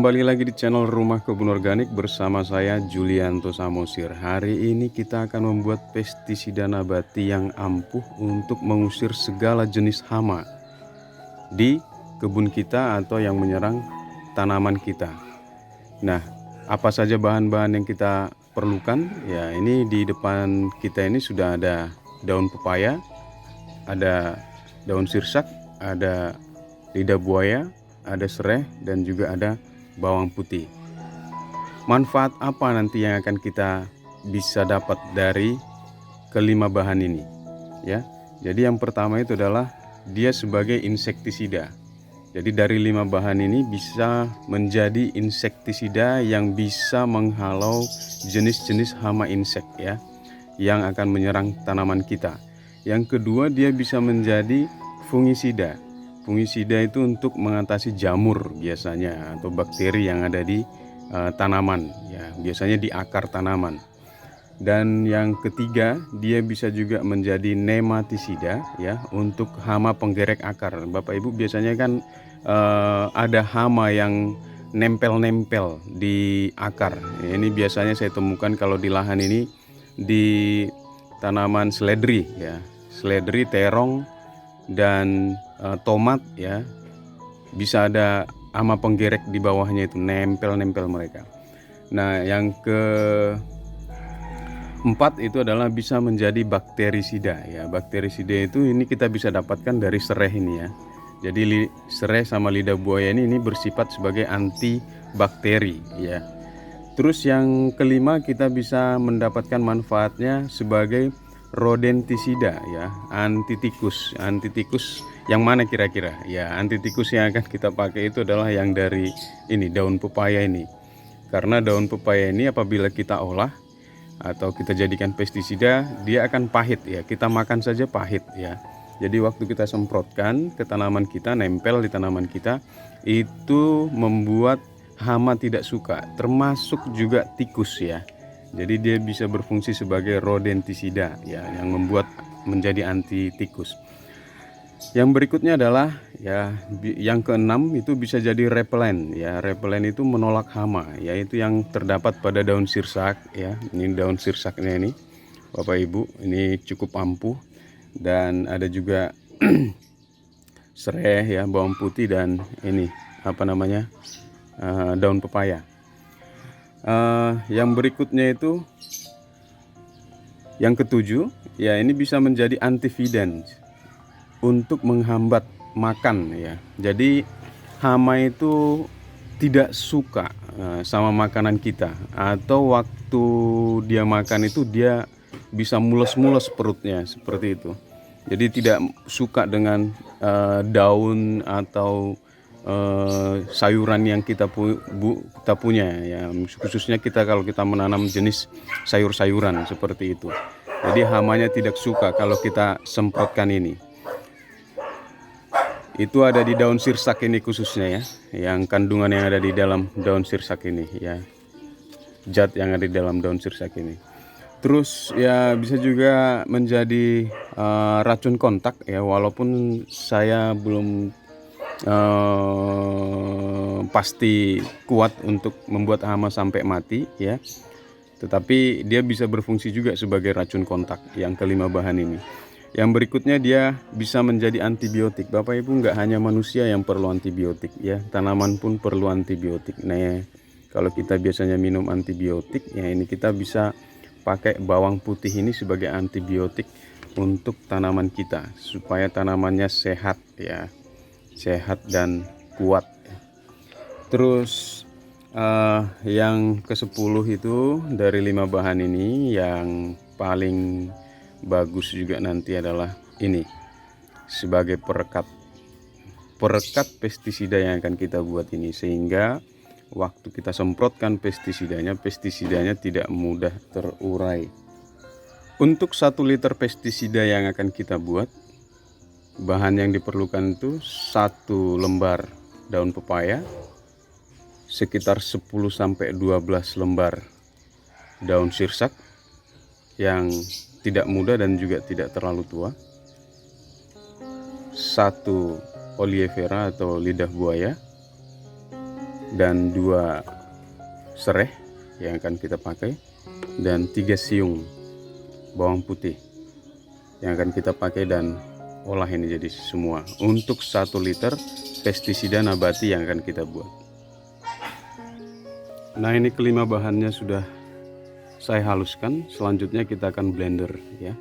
Kembali lagi di channel Rumah Kebun Organik bersama saya Julianto Samosir. Hari ini kita akan membuat pestisida nabati yang ampuh untuk mengusir segala jenis hama di kebun kita atau yang menyerang tanaman kita. Nah, apa saja bahan-bahan yang kita perlukan? Ya, ini di depan kita ini sudah ada daun pepaya, ada daun sirsak, ada lidah buaya, ada serai, dan juga ada bawang putih. Manfaat apa nanti yang akan kita bisa dapat dari kelima bahan ini? Ya, jadi yang pertama itu adalah dia sebagai insektisida. Jadi dari 5 bahan ini bisa menjadi insektisida yang bisa menghalau jenis-jenis hama insek ya, yang akan menyerang tanaman kita. Yang kedua, dia bisa menjadi fungisida. Fungisida itu untuk mengatasi jamur biasanya atau bakteri yang ada di tanaman ya, biasanya di akar tanaman. Dan yang ketiga, dia bisa juga menjadi nematisida ya, untuk hama penggerek akar. Bapak Ibu biasanya kan ada hama yang nempel-nempel di akar. Ini biasanya saya temukan kalau di lahan ini di tanaman seledri ya, seledri, terong, dan tomat ya, bisa ada hama penggerek di bawahnya, itu nempel-nempel mereka. Nah, yang keempat itu adalah bisa menjadi bakterisida ya. Bakterisida itu ini kita bisa dapatkan dari serai ini ya. Jadi serai sama lidah buaya ini bersifat sebagai antibakteri ya. Terus yang kelima, kita bisa mendapatkan manfaatnya sebagai rodentisida ya, anti tikus. Anti tikus yang mana kira-kira? Ya, anti tikus yang akan kita pakai itu adalah yang dari ini, daun pepaya ini. Karena daun pepaya ini apabila kita olah atau kita jadikan pestisida, dia akan pahit ya. Kita makan saja pahit ya. Jadi waktu kita semprotkan ke tanaman kita, nempel di tanaman kita, itu membuat hama tidak suka, termasuk juga tikus ya. Jadi dia bisa berfungsi sebagai rodentisida ya, yang membuat menjadi anti tikus. Yang berikutnya adalah ya, yang keenam itu bisa jadi repelen ya. Repelen itu menolak hama, yaitu yang terdapat pada daun sirsak ya. Ini daun sirsaknya ini, Bapak Ibu, ini cukup ampuh. Dan ada juga serai ya, bawang putih, dan ini apa namanya, daun pepaya. Yang berikutnya itu yang ketujuh ya, ini bisa menjadi antividan untuk menghambat makan ya. Jadi hama itu tidak suka sama makanan kita, atau waktu dia makan itu dia bisa mules-mules perutnya seperti itu. Jadi tidak suka dengan daun atau sayuran yang kita punya ya, khususnya kita kalau kita menanam jenis sayur-sayuran seperti itu. Jadi hamanya tidak suka kalau kita semprotkan ini. Itu ada di daun sirsak ini khususnya ya, yang kandungan yang ada di dalam daun sirsak ini ya, zat yang ada di dalam daun sirsak ini. Terus ya bisa juga menjadi racun kontak ya, walaupun saya belum pasti kuat untuk membuat hama sampai mati ya, tetapi dia bisa berfungsi juga sebagai racun kontak yang kelima bahan ini. Yang berikutnya, dia bisa menjadi antibiotik. Bapak Ibu, nggak hanya manusia yang perlu antibiotik ya, tanaman pun perlu antibiotik. Nah, kalau kita biasanya minum antibiotik ya, ini kita bisa pakai bawang putih ini sebagai antibiotik untuk tanaman kita supaya tanamannya sehat ya, sehat dan kuat. Terus yang ke-10 itu dari 5 bahan ini, yang paling bagus juga nanti adalah ini sebagai perekat pestisida yang akan kita buat ini, sehingga waktu kita semprotkan pestisidanya tidak mudah terurai. Untuk 1 liter pestisida yang akan kita buat, bahan yang diperlukan itu 1 lembar daun pepaya, sekitar 10-12 lembar daun sirsak yang tidak muda dan juga tidak terlalu tua, 1 oleifera atau lidah buaya, dan 2 sereh yang akan kita pakai, dan 3 siung bawang putih yang akan kita pakai dan olah ini jadi semua untuk 1 liter pestisida nabati yang akan kita buat. Nah, ini kelima bahannya sudah saya haluskan. Selanjutnya kita akan blender ya.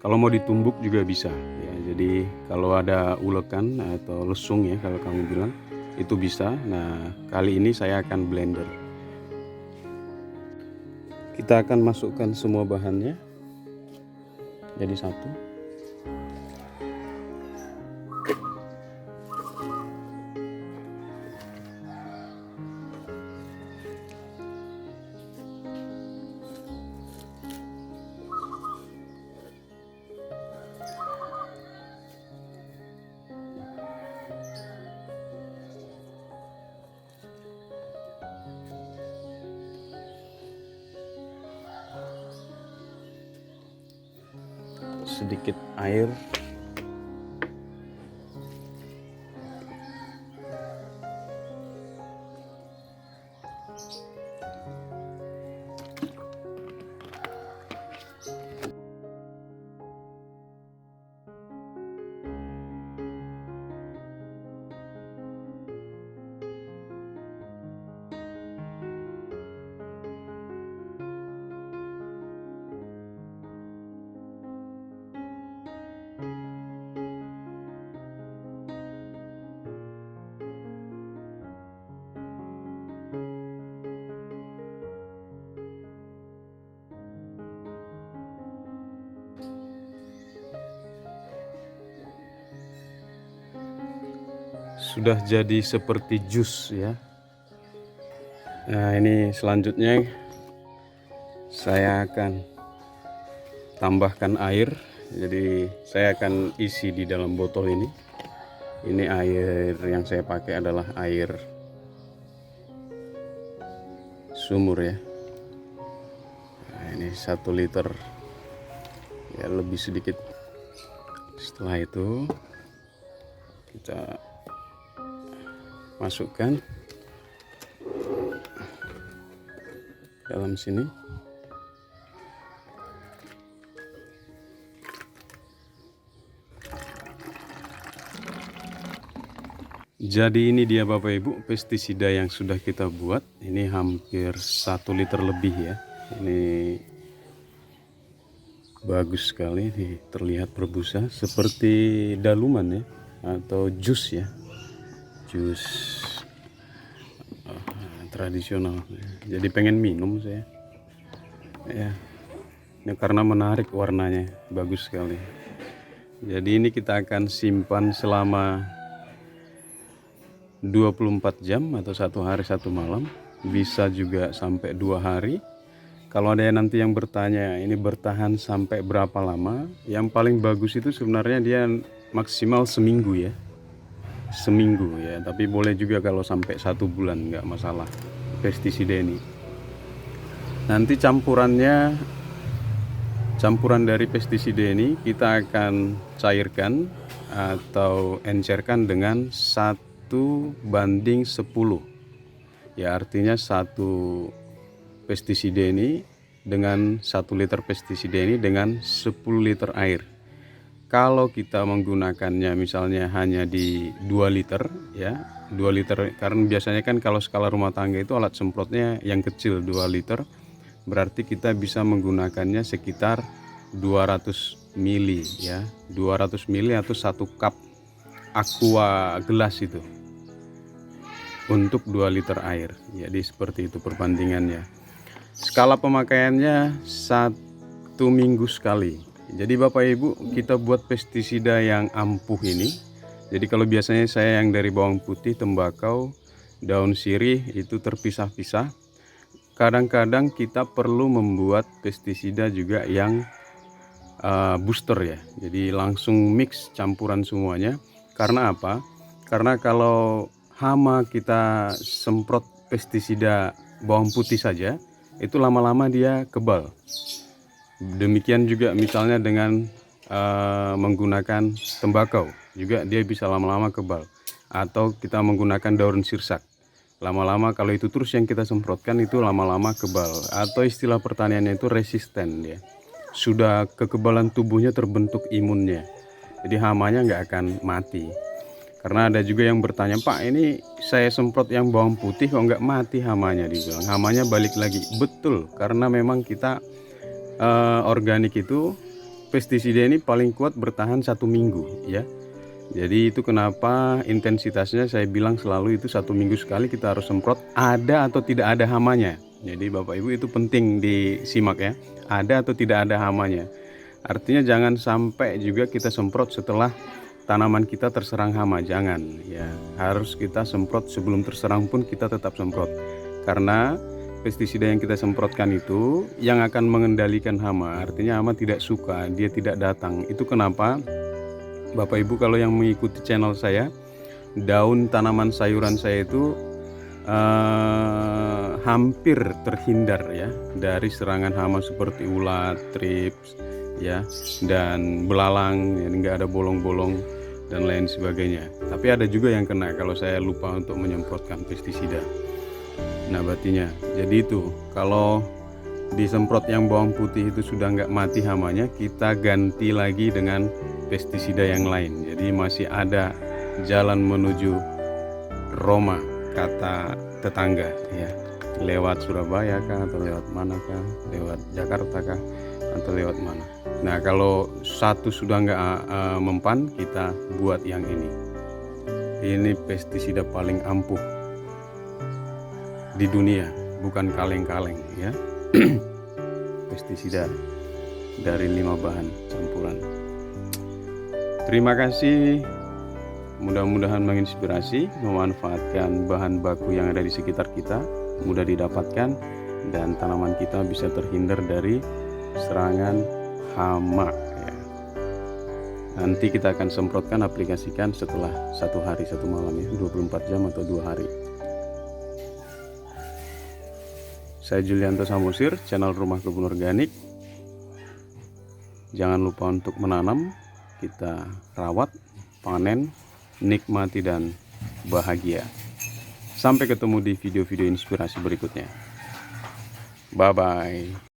Kalau mau ditumbuk juga bisa ya. Jadi kalau ada ulekan atau lesung ya kalau kamu bilang, itu bisa. Nah, kali ini saya akan blender. Kita akan masukkan semua bahannya jadi satu. Sedikit air, sudah jadi seperti jus ya. Nah, ini selanjutnya saya akan tambahkan air. Jadi saya akan isi di dalam botol ini. Ini air yang saya pakai adalah air sumur ya. Nah, ini 1 liter ya, lebih sedikit. Setelah itu kita masukkan dalam sini. Jadi ini dia Bapak Ibu pestisida yang sudah kita buat. Ini hampir 1 liter lebih ya. Ini bagus sekali nih, terlihat berbusa seperti daluman ya, atau jus ya. Jus tradisional. Jadi pengen minum saya ya. Ini karena menarik warnanya, bagus sekali. Jadi ini kita akan simpan selama 24 jam atau 1 hari 1 malam. Bisa juga sampai 2 hari. Kalau ada nanti yang bertanya ini bertahan sampai berapa lama, yang paling bagus itu sebenarnya dia maksimal seminggu ya. Seminggu ya, tapi boleh juga kalau sampai 1 bulan, nggak masalah pestisida ini. Nanti campuran dari pestisida ini kita akan cairkan atau encerkan dengan 1:10 ya, artinya 1 pestisida ini dengan 1 liter pestisida ini dengan 10 liter air. Kalau kita menggunakannya misalnya hanya di 2 liter ya, 2 liter, karena biasanya kan kalau skala rumah tangga itu alat semprotnya yang kecil 2 liter, berarti kita bisa menggunakannya sekitar 200 mili ya, 200 mili atau 1 cup aqua gelas itu untuk 2 liter air. Jadi seperti itu perbandingannya. Skala pemakaiannya 1 minggu sekali. Jadi Bapak Ibu, kita buat pestisida yang ampuh ini. Jadi kalau biasanya saya yang dari bawang putih, tembakau, daun sirih itu terpisah-pisah. Kadang-kadang kita perlu membuat pestisida juga yang booster ya. Jadi langsung mix campuran semuanya. Karena apa? Karena kalau hama kita semprot pestisida bawang putih saja, itu lama-lama dia kebal. Demikian juga misalnya dengan menggunakan tembakau juga dia bisa lama-lama kebal, atau kita menggunakan daun sirsak Lama-lama kalau itu terus yang kita semprotkan itu lama-lama kebal, atau istilah pertaniannya itu resisten ya. Sudah kekebalan tubuhnya terbentuk imunnya. Jadi hamanya nggak akan mati. Karena ada juga yang bertanya, Pak, ini saya semprot yang bawang putih kok nggak mati hamanya? Dibilang hamanya balik lagi. Betul, karena memang kita organik itu pestisida ini paling kuat bertahan 1 minggu ya. Jadi itu kenapa intensitasnya saya bilang selalu itu 1 minggu sekali kita harus semprot, ada atau tidak ada hamanya. Jadi Bapak Ibu itu penting disimak ya, ada atau tidak ada hamanya. Artinya jangan sampai juga kita semprot setelah tanaman kita terserang hama, jangan ya. Harus kita semprot sebelum terserang pun kita tetap semprot. Karena pestisida yang kita semprotkan itu yang akan mengendalikan hama. Artinya hama tidak suka, dia tidak datang. Itu kenapa Bapak Ibu kalau yang mengikuti channel saya, daun tanaman sayuran saya itu hampir terhindar ya dari serangan hama seperti ulat, trips ya, dan belalang, ya, nggak ada bolong-bolong dan lain sebagainya. Tapi ada juga yang kena kalau saya lupa untuk menyemprotkan pestisida nabatinya. Jadi itu kalau disemprot yang bawang putih itu sudah nggak mati hamanya, kita ganti lagi dengan pestisida yang lain. Jadi masih ada jalan menuju Roma, kata tetangga ya, lewat Surabaya kah, atau lewat mana kah, lewat Jakarta kah, atau lewat mana. Nah kalau satu sudah nggak mempan, kita buat yang ini pestisida paling ampuh di dunia, bukan kaleng-kaleng ya. Pestisida dari 5 bahan campuran. Terima kasih, mudah-mudahan menginspirasi, memanfaatkan bahan baku yang ada di sekitar kita, mudah didapatkan, dan tanaman kita bisa terhindar dari serangan hama ya. Nanti kita akan semprotkan, aplikasikan setelah 1 hari 1 malam ya, 24 jam atau 2 hari. Saya Julianto Samosir, channel Rumah Kebun Organik. Jangan lupa untuk menanam, kita rawat, panen, nikmati dan bahagia. Sampai ketemu di video-video inspirasi berikutnya. Bye bye.